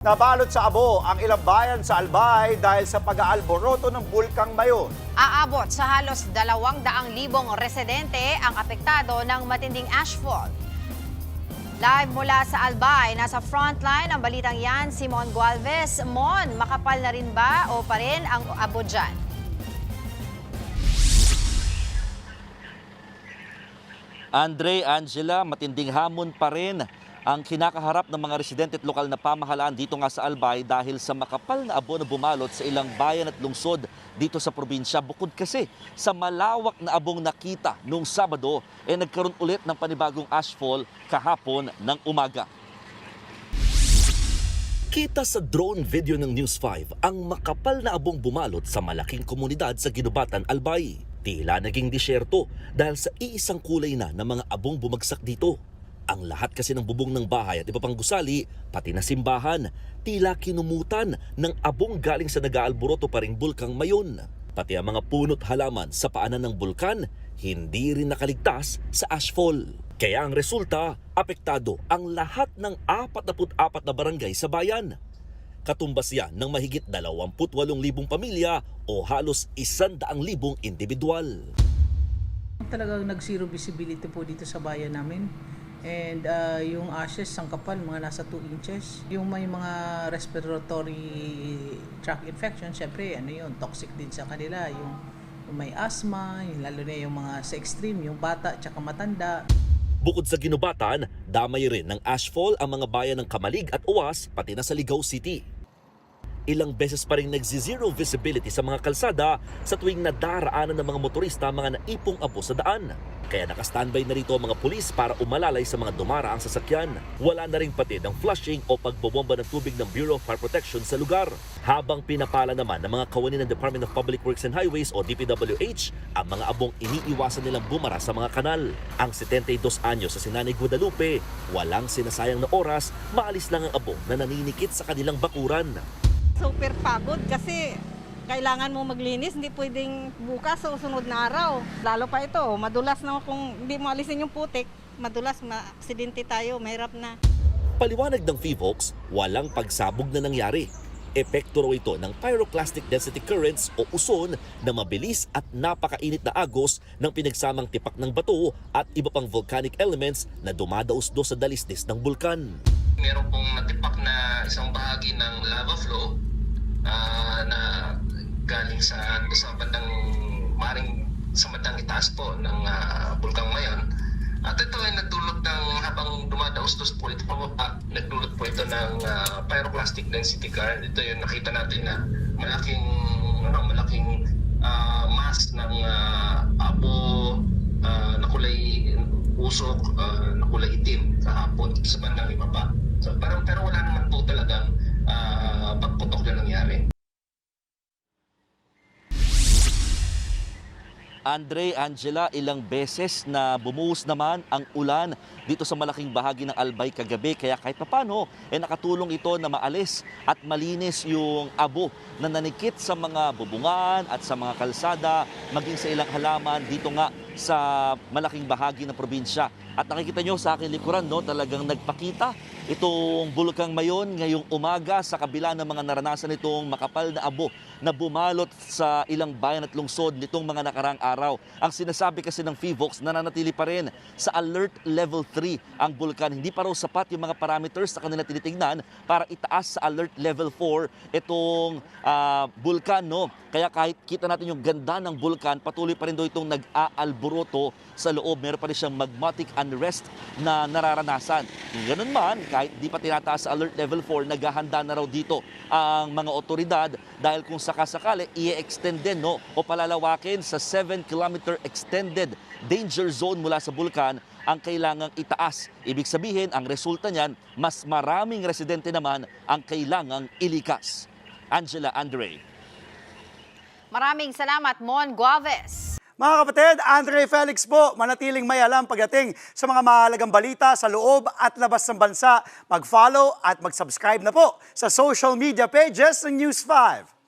Nabalot sa abo ang ilang bayan sa Albay dahil sa pag-aalboroto ng Bulkang Mayon. Aabot sa halos 200,000 residente ang apektado ng matinding ashfall. Live mula sa Albay, nasa frontline ang balitang yan, si Mon Gualvez. Mon, makapal na rin ba o pa rin ang abo dyan? Andre, Angela, matinding hamon pa rin ang kinakaharap ng mga residente at lokal na pamahalaan dito nga sa Albay dahil sa makapal na abo na bumalot sa ilang bayan at lungsod dito sa probinsya. Bukod kasi sa malawak na abong nakita noong Sabado, nagkaroon ulit ng panibagong ashfall kahapon ng umaga. Kita sa drone video ng News 5 ang makapal na abong bumalot sa malaking komunidad sa Ginubatan, Albay. Tila naging disyerto dahil sa iisang kulay na ng mga abong bumagsak dito. Ang lahat kasi ng bubong ng bahay at iba pang gusali, pati na simbahan, tila kinumutan ng abong galing sa nag-aalboroto pa ring Bulkang Mayon. Pati ang mga puno't halaman sa paanan ng bulkan, hindi rin nakaligtas sa ashfall. Kaya ang resulta, apektado ang lahat ng 44 na barangay sa bayan. Katumbas yan ng mahigit 28,000 pamilya o halos 100,000 individual. Talagang nag-zero visibility po dito sa bayan namin. And yung ashes, ang kapal, mga nasa 2 inches. Yung may mga respiratory tract infection, syempre, toxic din sa kanila. Yung may asthma, lalo na yung mga sa extreme, yung bata at matanda. Bukod sa Ginubatan, damay rin ng ashfall ang mga bayan ng Kamalig at Uwas, pati na sa Ligao City. Ilang beses pa rin nagzi-zero visibility sa mga kalsada sa tuwing nadaraanan ng mga motorista mga naipong abo sa daan. Kaya nakastandby na rito ang mga pulis para umalalay sa mga dumaraang sasakyan. Wala na ring patid ang flushing o pagbobomba ng tubig ng Bureau of Fire Protection sa lugar. Habang pinapala naman ng mga kawani ng Department of Public Works and Highways o DPWH ang mga abong iniiwasan nilang bumara sa mga kanal. Ang 72 anyos sa Sinanay Guadalupe, walang sinasayang na oras, maalis lang ang abong na naninikit sa kanilang bakuran. Super pagod kasi kailangan mo maglinis, hindi pwedeng bukas o sunod na araw. Lalo pa ito, madulas na kung hindi mo alisin yung putik, madulas, ma-aksidente tayo, mahirap na. Paliwanag ng PHIVOLCS, walang pagsabog na nangyari. Epekto raw ito ng pyroclastic density currents o uson na mabilis at napakainit na agos ng pinagsamang tipak ng bato at iba pang volcanic elements na dumadaos-dos sa dalisdis ng bulkan. Meron pong natipak na isang bahagi ng lava flow na galing sa bandang itaas po ng Bulkang Mayon. At ito ay nagdulot ng, habang dumadaos-dos po ito pababa, nagdulot po ito ng pyroclastic density current. Ito yung nakita natin na malaking mass ng abo na kulay usok, na kulay itim kahapon sa bandang ibaba. So, pero wala naman po talagang pagputok na nangyari. Andre, Angela, ilang beses na bumuhos naman ang ulan dito sa malaking bahagi ng Albay kagabi. Kaya kahit papano, nakatulong ito na maalis at malinis yung abo na nanikit sa mga bubungan at sa mga kalsada, maging sa ilang halaman dito nga sa malaking bahagi ng probinsya. At nakikita nyo sa aking likuran, talagang nagpakita itong Bulkang Mayon ngayong umaga sa kabila ng mga naranasan itong makapal na abo na bumalot sa ilang bayan at lungsod nitong mga nakarang araw. Ang sinasabi kasi ng PHIVOLCS, nananatili pa rin sa Alert Level 3 ang bulkan. Hindi pa raw sapat yung mga parameters na kanila tinitingnan para itaas sa Alert Level 4 itong bulkan. Kaya kahit kita natin yung ganda ng bulkan, patuloy pa rin daw itong nag-aalboroto sa loob. Meron pa rin siyang magmatic unrest na nararanasan. Ganun man, kahit di pa tinataas sa Alert Level 4, naghahanda na raw dito ang mga otoridad dahil kung sakasakali, i-extend din o palalawakin sa 7-kilometer extended danger zone mula sa bulkan ang kailangang itaas. Ibig sabihin, ang resulta niyan, mas maraming residente naman ang kailangang ilikas. Angela, Andre. Maraming salamat, Mon Gualvez. Mga kapatid, Andre Felix po, manatiling may alam pagdating sa mga mahalagang balita sa loob at labas ng bansa. Mag-follow at mag-subscribe na po sa social media pages ng News 5.